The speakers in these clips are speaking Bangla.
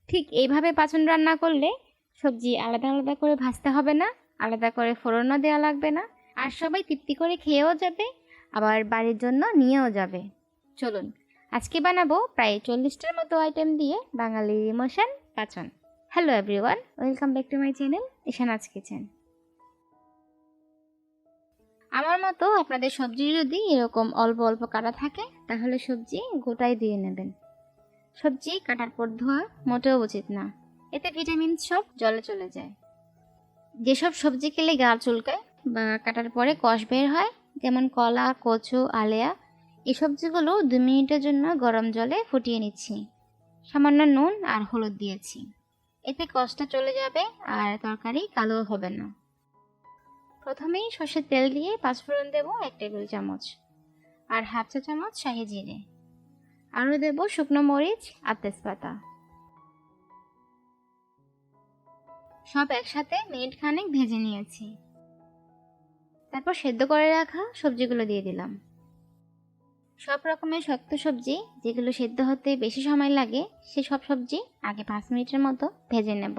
ঠিক এইভাবে পাচন রান্না করলে সবজি আলাদা আলাদা করে ভাজতে হবে না, আলাদা করে ফোড়নও দেওয়া লাগবে না, আর সবাই তৃপ্তি করে খেয়েও যাবে, আবার বাড়ির জন্য নিয়েও যাবে। চলুন আজকে বানাবো প্রায় 40টার মতো আইটেম দিয়ে বাঙালি ইমোশন পাচন। Hello everyone, welcome back to my channel Ishana's kitchen. আমার মতো আপনাদের সবজি যদি এরকম অল্প অল্প কাটা থাকে তাহলে সবজি গোটাই দিয়ে নেবেন। সবজি কাটার পর ধোয়া মোটেও উচিত না, এতে ভিটামিন সব জলে চলে যায়। যেসব সবজি খেলে গা চুলকায় বা কাটার পরে কষ বের হয়, যেমন কলা, কচু, আলেয়া, এই সবজিগুলো 2 মিনিটের জন্য গরম জলে ফুটিয়ে নিচ্ছি। সামান্য নুন আর হলুদ দিয়েছি, এতে কষটা চলে যাবে আর তরকারি কালো হবে না। প্রথমেই সর্ষের তেল দিয়ে পাঁচফোড়ন দেব 1 টেবিল চামচ, আর হাফ চা চামচ শাহি জিরে, আরও দেব শুকনো মরিচ আর তেজপাতা। সব একসাথে মিনিট খানেক ভেজে নিয়েছি। তারপর সেদ্ধ করে রাখা সবজিগুলো দিয়ে দিলাম। সব রকমের শক্ত সবজি যেগুলো সেদ্ধ হতে বেশি সময় লাগে সেই সব সবজি আগে 5 মিনিটের মতো ভেজে নেব।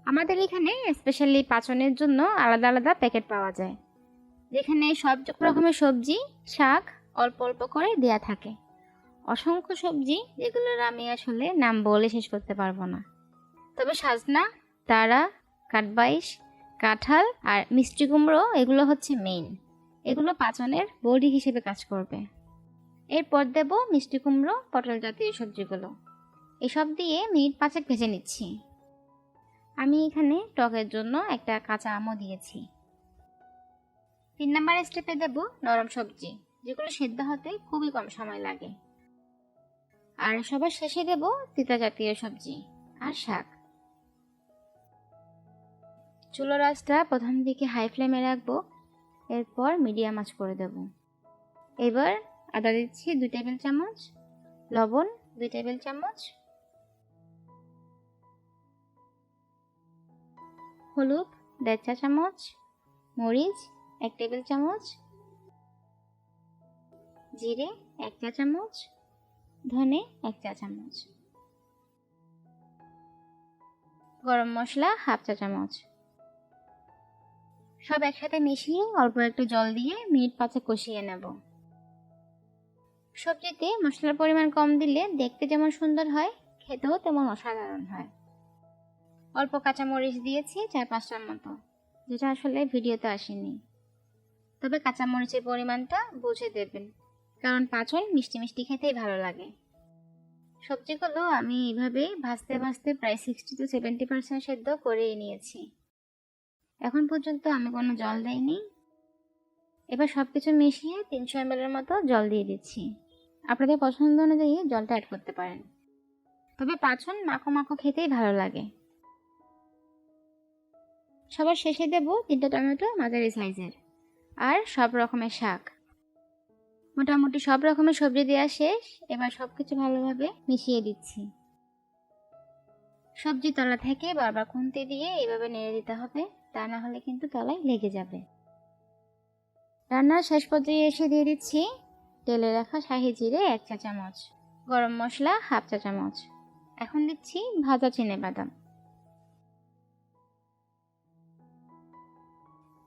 আমাদের এখানে স্পেশালি পাচনের জন্য আলাদা আলাদা প্যাকেট পাওয়া যায়, যেখানে সব রকমের সবজি শাক অল্প অল্প করে দেয়া থাকে। অসংখ্য সবজি যেগুলোর আমি আসলে নাম বলে শেষ করতে পারবো না। তবে সাজনা, তারা, কাঠবাইশ, কাঁঠাল আর মিষ্টি কুমড়ো এগুলো হচ্ছে মেইন। এগুলো পাচনের বডি হিসেবে কাজ করবে। এরপর দেব মিষ্টি কুমড়ো, পটল জাতীয় সবজিগুলো। এসব দিয়ে মিনিট 5 ভেজে নিচ্ছি। আমি এখানে টকের জন্য একটা কাঁচা আমও দিয়েছি। 3 নম্বর স্টেপে দেব নরম সবজি, যেগুলো সেদ্ধ হতে খুবই কম সময় লাগে। আর সবার শেষে দেব তিতা জাতীয় সবজি আর শাক। চুলার আঁচটা প্রথম দিকে হাই ফ্লেমে রাখবো, এরপর মিডিয়াম আঁচ করে দেব। এবার আদা দিচ্ছি 2 টেবিল চামচ, লবণ 2 টেবিল চামচ, হলুদ 1.5 চা চামচ, মরিচ 1 টেবিল চামচ, জিরে 1 চা চামচ, ধনে 1 চা চামচ, গরম মশলা হাফ চা চামচ। সব একসাথে মিশিয়ে অল্প একটু জল দিয়ে মিনিট 5 কষিয়ে নেব। সবজিতে মশলার পরিমাণ কম দিলে দেখতে যেমন সুন্দর হয়, খেতেও তেমন অসাধারণ হয়। অল্প কাঁচামরিচ দিয়েছি 4-5টার মতো, যেটা আসলে ভিডিওতে আসেনি। তবে কাঁচামরিচের পরিমাণটা বুঝে দেবেন, কারণ পাচন মিষ্টি মিষ্টি খেতেই ভালো লাগে। সবজিগুলো আমি এইভাবে ভাজতে ভাজতে প্রায় 60-70% সেদ্ধ করেই নিয়েছি। এখন পর্যন্ত আমি কোনো জল দেইনি। এবার সবকিছু মিশিয়ে 300 ml এর মতো জল দিয়ে দিচ্ছি। আপনাদের পছন্দ অনুযায়ী জলটা অ্যাড করতে পারেন, তবে পাচন মাখো মাখো খেতেই ভালো লাগে। সবার শেষে দেব 3টা টমেটো মাঝারি সাইজের, আর সব রকমের শাক। মোটামুটি সব রকমের সবজি দেওয়া শেষ। এবার সবকিছু ভালোভাবে মিশিয়ে দিচ্ছি। সবজি তলা থেকে বারবার খুন্তি দিয়ে এইভাবে নেড়ে দিতে হবে, তা না হলে কিন্তু তলায় লেগে যাবে। রান্নার শেষ পর্যায়ে এসে দিয়ে দিচ্ছি তেলে রাখা শাহি জিরে 1 চা চামচ, গরম মশলা হাফ চা চামচ। এখন দিচ্ছি ভাজা চিনেবাদাম।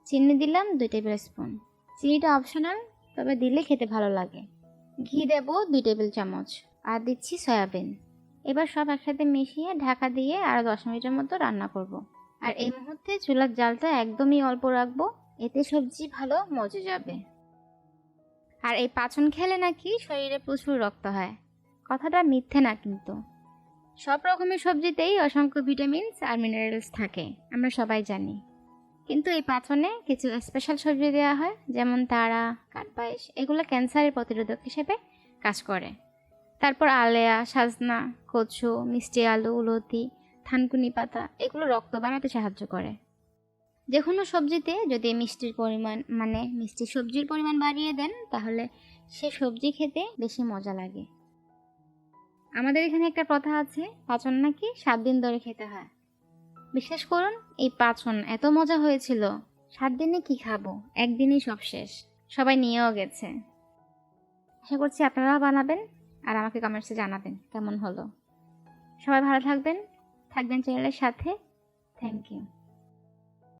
চিনি দিলাম 2 টেবিল স্পুন। চিনিটা অপশনাল, তবে দিলে খেতে ভালো লাগে। ঘি দেব 2 টেবিল চামচ, আর দিচ্ছি সয়াবিন। এবার সব একসাথে মিশিয়ে ঢাকা দিয়ে আরো 10 মিনিটের মতো রান্না করব। আর এই মুহূর্তে চুলার জালটা একদমই অল্প রাখবো, এতে সবজি ভালো মজে যাবে। আর এই পাচন খেলে নাকি শরীরে প্রচুর রক্ত হয়, কথাটা মিথ্যে না কিন্তু। সব রকমের সবজিতেই অসংখ্য ভিটামিনস আর মিনারেলস থাকে, আমরা সবাই জানি। কিন্তু এই পাচনে কিছু স্পেশাল সবজি দেওয়া হয়, যেমন তারা, কাঠবাইশ, এগুলো ক্যান্সারের প্রতিরোধক হিসেবে কাজ করে। তারপর আলেয়া, সাজনা, কচু, মিষ্টি আলু, লতি, থানকুনি পাতা, এগুলো রক্ত বাড়াতে সাহায্য করে। যে কোনো সবজিতে যদি মিষ্টির পরিমাণ মিষ্টি সবজির পরিমাণ বাড়িয়ে দেন, তাহলে সে সবজি খেতে বেশি মজা লাগে। আমাদের এখানে একটা প্রথা আছে, পাচন নাকি 7 দিন ধরে খেতে হয়। বিশ্বাস করুন, এই পাচন এত মজা হয়েছিল, 7 দিনে কি খাবো, একদিনেই সব শেষ। সবাই নিয়েও গেছে। আশা করছি আপনারাও বানাবেন। আর আমাকে কমেন্টসে জানাবেন কেমন হলো। সবাই ভালো থাকবেন চ্যানেলের সাথে। Thank you.